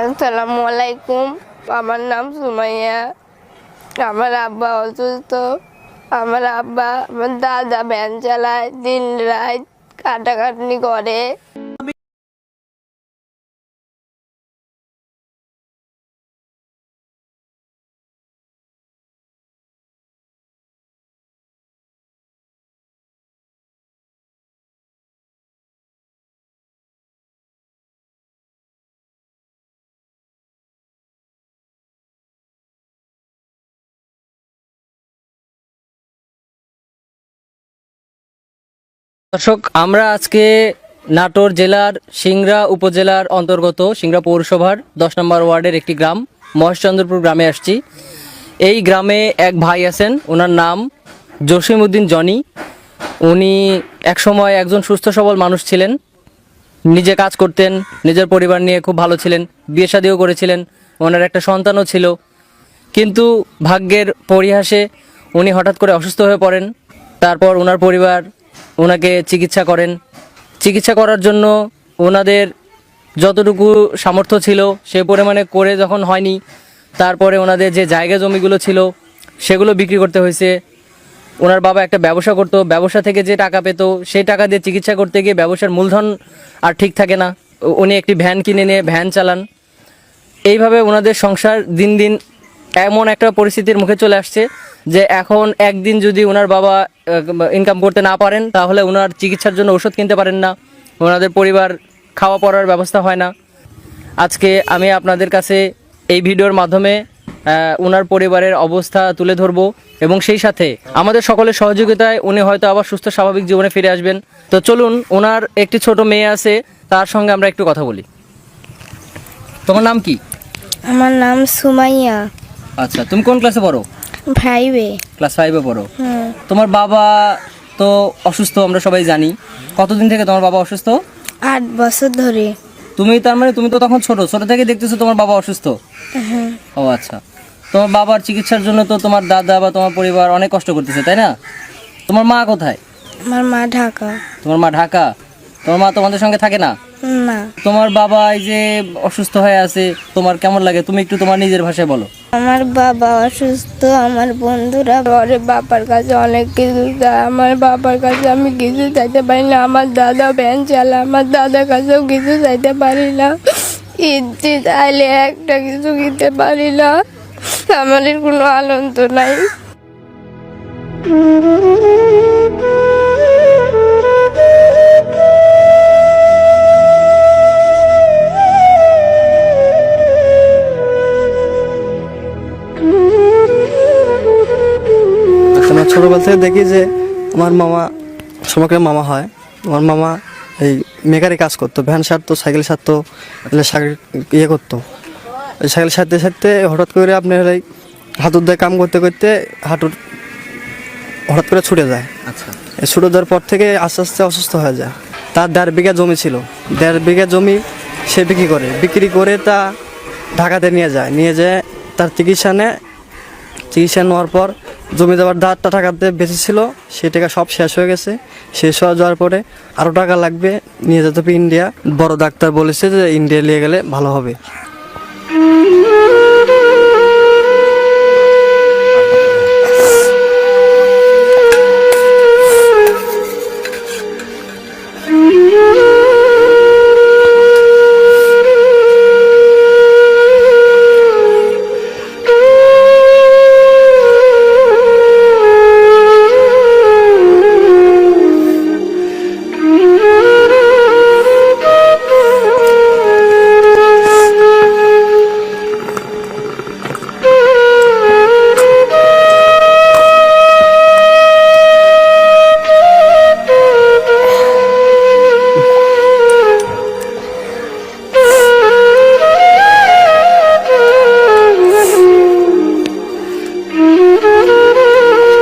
আসসালামু আলাইকুম। আমার নাম সুমাইয়া। আমার আব্বা অসুস্থ। আমার দাদা ভ্যান চালায়, দিন রাত কাটাকাটনি করে। দর্শক, আমরা আজকে নাটোর জেলার সিংড়া উপজেলার অন্তর্গত সিংড়া পৌরসভার 10 নম্বর ওয়ার্ডের একটি গ্রাম মহেশচন্দ্রপুর গ্রামে আসছি। এই গ্রামে এক ভাই আছেন, ওনার নাম জসিমউদ্দিন জনি। উনি একসময় একজন সুস্থ সবল মানুষ ছিলেন, নিজে কাজ করতেন, নিজের পরিবার নিয়ে খুব ভালো ছিলেন, বিয়ে শাদিও করেছিলেন, ওনার একটা সন্তানও ছিল। কিন্তু ভাগ্যের পরিহাসে উনি হঠাৎ করে অসুস্থ হয়ে পড়েন। তারপর ওনার পরিবার ওনাকে চিকিৎসা করেন। চিকিৎসা করার জন্য ওনাদের যতটুকু সামর্থ্য ছিল সে পরিমাণে করে যখন হয়নি, তারপরে ওনাদের যে জায়গা জমিগুলো ছিল সেগুলো বিক্রি করতে হয়েছে। ওনার বাবা একটা ব্যবসা করতো, ব্যবসা থেকে যে টাকা পেত সেই টাকা দিয়ে চিকিৎসা করতে গিয়ে ব্যবসার মূলধন আর ঠিক থাকে না। উনি একটি ভ্যান কিনে নিয়ে ভ্যান চালান। এইভাবে ওনাদের সংসার দিন দিন এমন একটা পরিস্থিতির মুখে চলে আসছে যে এখন একদিন যদি ওনার বাবা ইনকাম করতে না পারেন তাহলে ওনার চিকিৎসার জন্য ওষুধ কিনতে পারেন না, ওনাদের পরিবার খাওয়া পড়ার ব্যবস্থা হয় না। আজকে আমি আপনাদের কাছে এই ভিডিওর মাধ্যমে ওনার পরিবারের অবস্থা তুলে ধরবো এবং সেই সাথে আমাদের সকলের সহযোগিতায় উনি হয়তো আবার সুস্থ স্বাভাবিক জীবনে ফিরে আসবেন। তো চলুন, ওনার একটি ছোট মেয়ে আছে, তার সঙ্গে আমরা একটু কথা বলি। তোমার নাম কি? আমার নাম সুমাইয়া। আচ্ছা, তুমি কোন ক্লাসে পড়ো? 5-এ। ক্লাস 5-এ পড়ো। তোমার বাবা তো অসুস্থ, আমরা সবাই জানি। কতদিন থেকে তোমার বাবা অসুস্থ? 8 বছর ধরে। তুমি তার মানে তুমি তো তখন ছোট থেকে দেখতেছো তোমার বাবা অসুস্থ? ও আচ্ছা। তোমার বাবার চিকিৎসার জন্য তো তোমার দাদা বা তোমার পরিবার অনেক কষ্ট করতেছে, তাই না? তোমার মা কোথায়? আমার মা ঢাকা। তোমার মা ঢাকা? তোমার মা তোমাদের সঙ্গে থাকে না? না। তোমার বাবা এই যে অসুস্থ হয়ে আছে, তোমার কেমন লাগে? তুমি একটু তোমার নিজের ভাষায় বলো। আমার বাবা অসুস্থ, আমার বন্ধুরা ঘরে বাবার কাছে অনেক কিছু চায়, আমার বাবার কাছে আমি কিছু চাইতে পারি না। আমার দাদা ভ্যান চালায়, আমার দাদার কাছেও কিছু চাইতে পারি না। ঈদ চাইলে একটা কিছু কিনতে পারি না, আমাদের কোনো আনন্দ নাই। আমার ছোটোবেলা থেকে দেখি যে আমার মামা সমগ্র মামা হয়। আমার মামা এই মেকারে কাজ করতো, ভ্যান সারতো, সাইকেল সারতো, ইয়ে করতো। এই সাইকেল সারতে সারতে হঠাৎ করে আপনার এই হাঁটুর দিয়ে কাম করতে করতে হাঁটুর হঠাৎ করে ছুটে যায়। আচ্ছা। এই ছুটে যাওয়ার পর থেকে আস্তে আস্তে অসুস্থ হয়ে যায়। তার 1.5 বিঘা জমি ছিল, 1.5 বিঘা জমি সে বিক্রি করে তা ঢাকাতে নিয়ে যায় তার চিকিৎসা নেওয়ার পর জমি দেওয়ার 1000 টাকাতে বেঁচেছিল, সেই টাকা সব শেষ হয়ে গেছে। শেষ হয়ে যাওয়ার পরে আরও টাকা লাগবে, নিয়ে যেতে হবে ইন্ডিয়া। বড় ডাক্তার বলেছে যে ইন্ডিয়া নিয়ে গেলে ভালো হবে।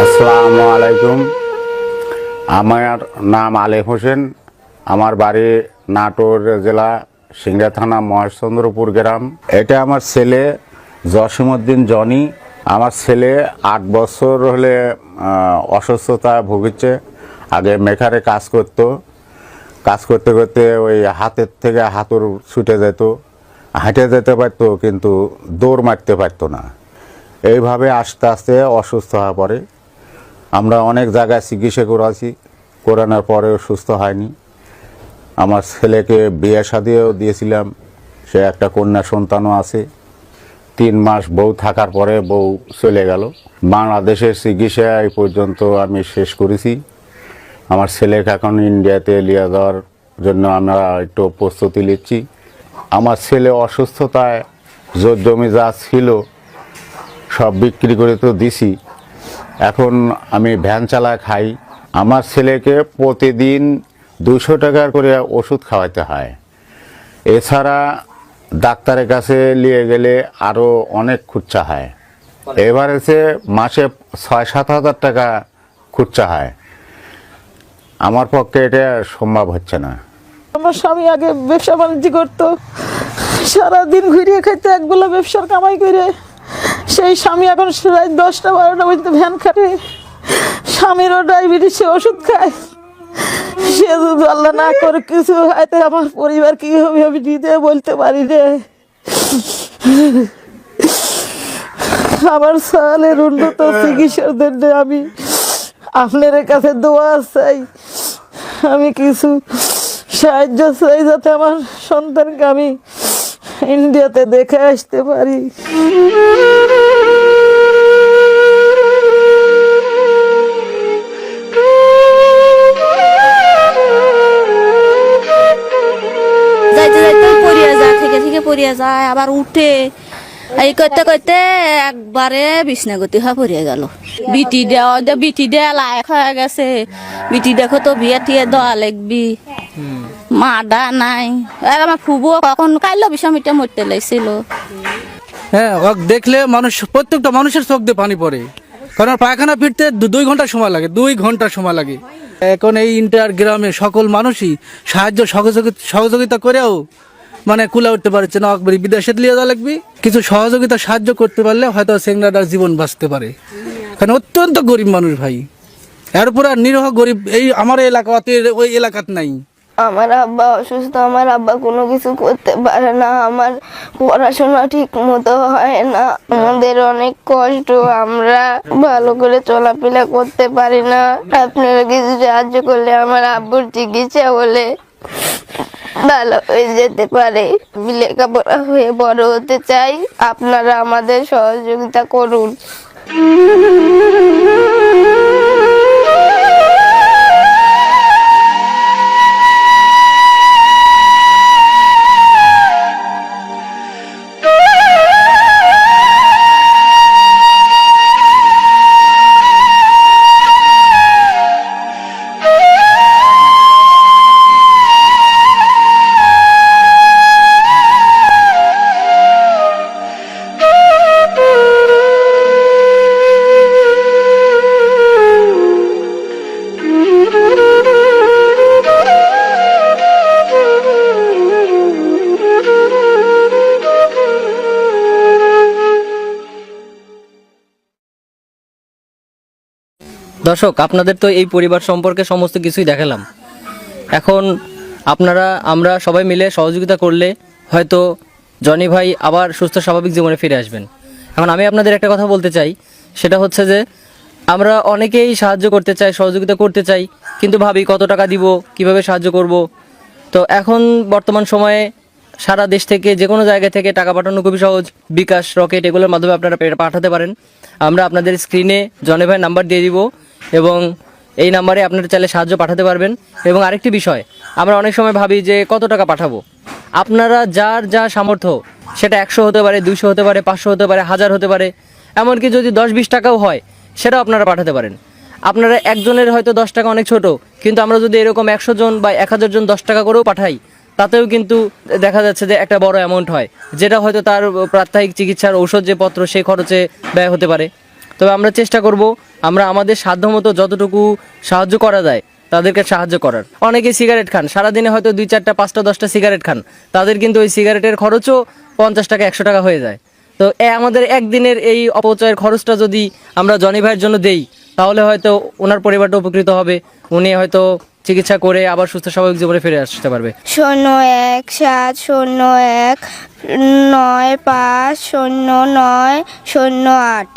আসসালামু আলাইকুম। আমার নাম আলে হোসেন। আমার বাড়ি নাটোর জেলা সিংড়া থানা মহেশচন্দ্রপুর গ্রাম। এটা আমার ছেলে জসিমউদ্দিন জনি। আমার ছেলে 8 বছর হলে অসুস্থতা ভুগছে। আগে মেকারে কাজ করতে করতে ওই হাতের থেকে হাতুড় ছুটে যেত, হাঁটে যেতে পারতো কিন্তু দৌড় মারতে পারতো না। এইভাবে আস্তে আস্তে অসুস্থ হয়ে পড়ে। আমরা অনেক জায়গায় চিকিৎসা করানোর পরেও সুস্থ হয়নি। আমার ছেলেকে বিয়ে শাদিও দিয়েছিলাম, সে একটা কন্যা সন্তানও আছে। 3 মাস বউ থাকার পরে বউ চলে গেল। বাংলাদেশের চিকিৎসা এই পর্যন্ত আমি শেষ করেছি। আমার ছেলেকে এখন ইন্ডিয়াতে নিয়ে যাওয়ার জন্য আমরা একটু প্রস্তুতি নিচ্ছি। আমার ছেলে অসুস্থতায় জমি যা ছিল সব বিক্রি করে তো দিছি, এখন আমি ভ্যান চালায় খাই। আমার ছেলেকে প্রতিদিন 200 টাকা করে ওষুধ খাওয়াতে হয়। এছাড়া ডাক্তারের কাছে নিয়ে গেলে আরও অনেক খরচা হয়। এভারেজে মাসে 6-7 হাজার টাকা খরচা হয়। আমার পক্ষে এটা সম্ভব হচ্ছে না। আমার স্বামী আগে ব্যবসা বাণিজ্য করতো, সারাদিন ঘুরিয়ে খাইতে একবেলা ব্যবসার কামাই করে। সেই স্বামী এখন রাত 10টা-12টা পর্যন্ত ভ্যান খাটে। স্বামীরও ডায়াবেটিসে ওষুধ খায়। সে যদি আল্লাহ না করে কিছু হয় তো আমার পরিবার কি হবে আমি নিজে বলতে পারি রে। আমার সালের উন্নত চিকিৎসার জন্য আমি আপনার কাছে দোয়া চাই, আমি কিছু সাহায্য চাই যাতে আমার সন্তানকে আমি ইন্ডিয়াতে দেখে আসতে পারি। যাইতে যাইতে পড়িয়া যায়, থেকে পড়িয়া যায়, আবার উঠে। এই করতে করতে একবারে বিছনাগতি হয়ে পড়িয়া গেল। বিটি দেয়া লায়ক হয়ে গেছে। বিটি দেখো তো বিয়ে টিয়ে দেওয়া লাগবি, মা ডা নাই। আমার ফুবু কখন কাইলো বিষমিটা মরতে লাগছিল। হ্যাঁ, দেখলে মানুষ, প্রত্যেকটা মানুষের চোখ দিয়ে পানি পড়ে। কারণ পায়খানা ফিরতে 2 ঘন্টা সময় লাগে, 2 ঘন্টা সময় লাগে। এখন এই ইন্টার গ্রামে সকল মানুষই সাহায্য সহযোগিতা করেও মানে কুলা উঠতে পারছে না। একবারই বিদেশে নিয়ে যাওয়া লাগবে। কিছু সহযোগিতা সাহায্য করতে পারলে হয়তো সেংরাটার জীবন বাঁচতে পারে। কারণ অত্যন্ত গরিব মানুষ ভাই, এরপর আর নিরহ গরিব এই আমার এলাকা ওই এলাকাত নাই। আমার আব্বা অসুস্থ, আমার আব্বা কোনো কিছু করতে পারে না, আমার পড়াশোনা ঠিক মতো হয় না, আমাদের অনেক কষ্ট, আমরা ভালো করে চলাফেরা করতে পারি না। আপনারা কিছু সাহায্য করলে আমার আব্বুর চিকিৎসা হলে ভালো হয়ে যেতে পারে। আমি লেখাপড়া হয়ে বড় হতে চাই, আপনারা আমাদের সহযোগিতা করুন। দর্শক, আপনাদের তো এই পরিবার সম্পর্কে সমস্ত কিছুই দেখালাম। এখন আমরা সবাই মিলে সহযোগিতা করলে হয়তো জনি ভাই আবার সুস্থ স্বাভাবিক জীবনে ফিরে আসবেন। এখন আমি আপনাদের একটা কথা বলতে চাই, সেটা হচ্ছে যে আমরা অনেকেই সাহায্য করতে চাই, সহযোগিতা করতে চাই, কিন্তু ভাবি কত টাকা দিব, কিভাবে সাহায্য করব। তো এখন বর্তমান সময়ে সারা দেশ থেকে যে কোনো জায়গা থেকে টাকা পাঠানো খুবই সহজ। বিকাশ, রকেট এগুলোর মাধ্যমে আপনারা পাঠাতে পারেন। আমরা আপনাদের স্ক্রিনে জনি ভাইয়ের নাম্বার দিয়ে দিব এবং এই নাম্বারে আপনারা চাইলে সাহায্য পাঠাতে পারবেন। এবং আরেকটি বিষয়, আমরা অনেক সময় ভাবি যে কত টাকা পাঠাবো। আপনারা যার যা সামর্থ্য, সেটা 100 হতে পারে, 200 হতে পারে, 500 হতে পারে, 1000 হতে পারে, এমনকি যদি 10-20 টাকাও হয় সেটাও আপনারা পাঠাতে পারেন। আপনারা একজনের হয়তো 10 টাকা অনেক ছোট, কিন্তু আমরা যদি এরকম 100 জন বা 1000 জন 10 টাকা করেও পাঠাই, তাতেও কিন্তু দেখা যাচ্ছে যে একটা বড় অ্যামাউন্ট হয়, যেটা হয়তো তার প্রাত্যহিক চিকিৎসার ঔষধ যে পত্র সেই খরচে ব্যয় হতে পারে। তবে আমরা চেষ্টা করব আমরা আমাদের সাধ্যমতো যতটুকু সাহায্য করা যায় তাদেরকে সাহায্য করার। অনেকে সিগারেট খান, সারাদিনে হয়তো 2, 4, 5, 10টা সিগারেট খান, তাদের কিন্তু ওই সিগারেটের খরচও 50 টাকা 100 টাকা হয়ে যায়। তো আমাদের একদিনের এই অপচয়ের খরচটা যদি আমরা জনি ভাইয়ের জন্য দেই, তাহলে হয়তো ওনার পরিবারটা উপকৃত হবে। উনি হয়তো চিকিৎসা করে আবার সুস্থ স্বাভাবিক জীবনে ফিরে আসতে পারবে। 017095090908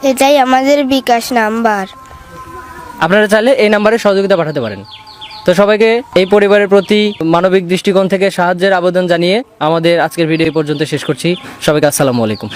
এটাই আমাদের বিকাশ নাম্বার। আপনারা চাইলে এই নাম্বারে সহযোগিতা পাঠাতে পারেন। তো সবাইকে এই পরিবারের প্রতি মানবিক দৃষ্টিকোণ থেকে সাহায্যের আবেদন জানিয়ে আমাদের আজকের ভিডিও এই পর্যন্ত শেষ করছি। সবাইকে আসসালামু আলাইকুম।